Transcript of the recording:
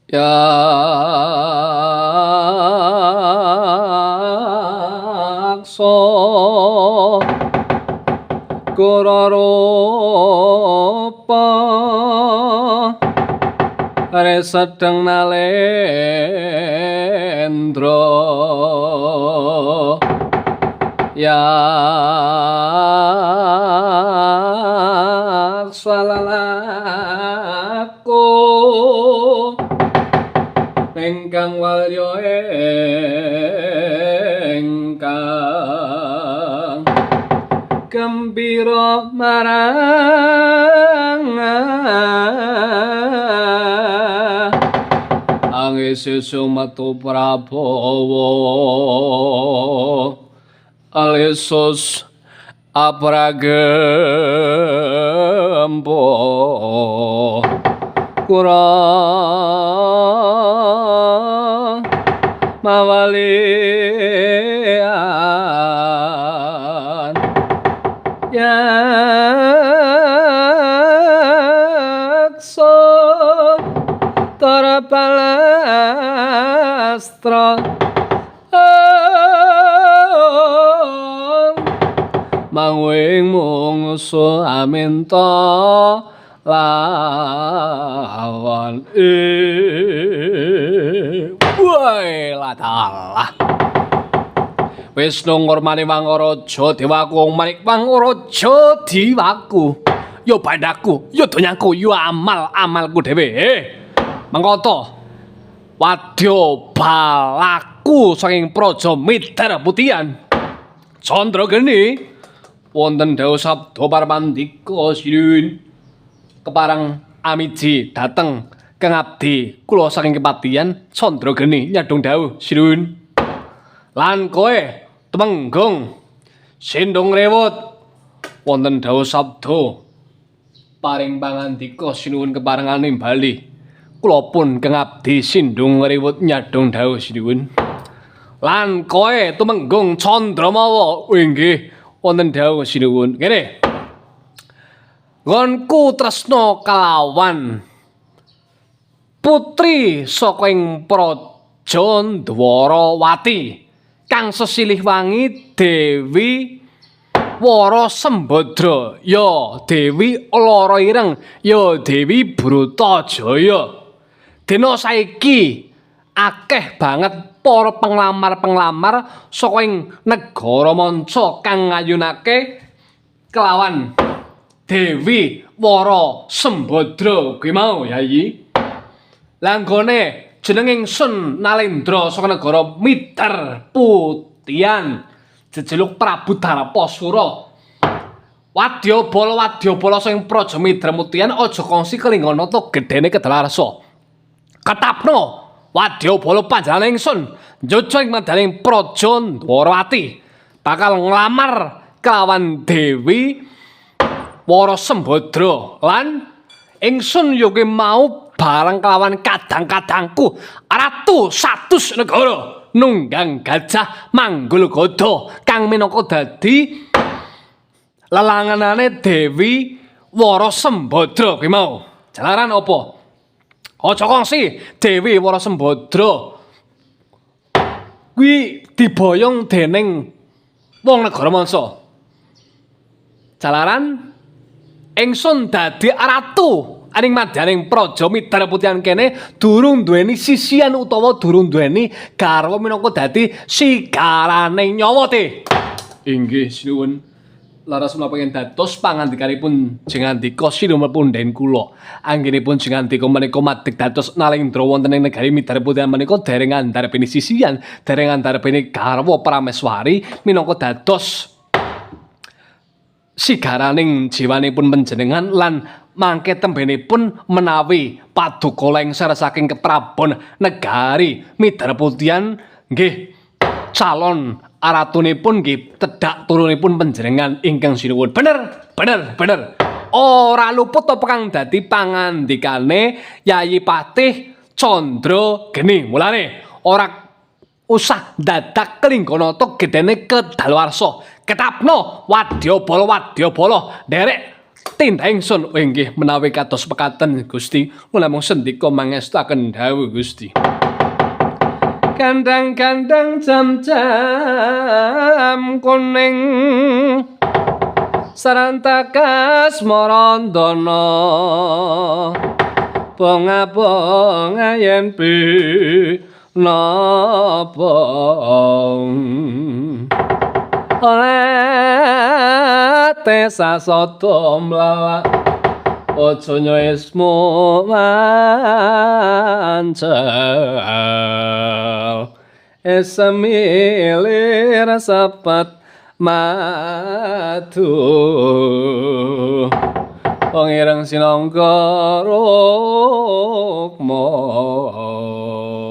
yakso kurarupa are sedeng nalendra yaksalalaku ingkang walya ingkang gembira marang angise sumatu prabowo alisus apragempo kurang mawalian yakso tarapalastra mangwing mungsu aminta lawan wae ladalah wis nungurmani Wangaraja Dewaku manik Wangaraja Dewaku ya bandaku ya donyaku ya amalku dhewe mangkata wadya balaku saking praja Midar Putihan Candrageni wonten dawuh sabda paramandika sinuwun keparang amiji dateng kang abdi kula saking kepatihan Candrageni nyadong dawuh sinuwun lan kowe temenggung sindung rewut wonten dawuh sabda paring pangandika sinuwun keparengane bali kula pun kang abdi sindung rewut nyadong dawuh sinuwun lan kowe temenggung Candramawa inggih wonten dawuh sinuwun kene ngonku tresna kalawan putri saka ing praja Dwarawati kang sesilih wangi Dewi Wara Sembadra ya Dewi Lara Ireng ya Dewi Bratajaya dina saiki akeh banget para penglamar-penglamar saka ing negara manca kang ngayunake kelawan Dewi Wara Sembadra kuwi mau yayi. Langgone jeneng ingsun Nalendra saka negara Midar Putihan jejeluk Prabu Darapasura. Wadyabala sing praja Midar Putihan aja kongsi kelinganata gedene Kedalarsa. Katapna wadyabala panjenengan ingsun njojo ing madaning praja Dwarawati bakal nglamar kelawan Dewi Wara Sembadra lan ingsun yoga mau bareng kelawan kadang-kadangku ratu satus negara nunggang gajah manggul gada kang minangka dadi lelanganane Dewi Wara Sembadra kuwi mau jalaran apa aja kongsi Dewi Wara Sembadra kuwi diboyong dening wong negara manca jalaran ingsun dadi ratu aning madaning praja Midar Putihan kene durung duweni sisian utawa durung duweni garwa minangka dadi sigarane nyawa te. Inggih sinuwun laras menapa dados pangandikanipun jengandika sinuwun den kula. Anggenipun jengandika menika madheg dados Nalendra wonten ing negari Midar Putihan menika dereng andhareping sisian, dereng andhareping garwa Prameswari minangka dados sigaraning jiwanipun panjenengan lan mangke tembenipun menawi paduka lengser saking keprabon negari Midar Putihan nggih calon aratunipun nggih tedhak turunipun panjenengan ingkang sinuwun bener ora luput apa kang dadi pangandikane Yayi Patih Candrageni mulane ora usah dadak kelinggana gedene Kedalarsa ketapno wadyabala derek Tindak ingsun inggih menawi kados pekaten Gusti, kula mung sendika mangestaken dawuh Gusti. Gandang-gandang jam-jam kuning sarantakas marandana bonga-bonga yen napa oleh tesa soto mlawak aja nyoesmu mancal esamilir sapat madu pangirang sinangka rukma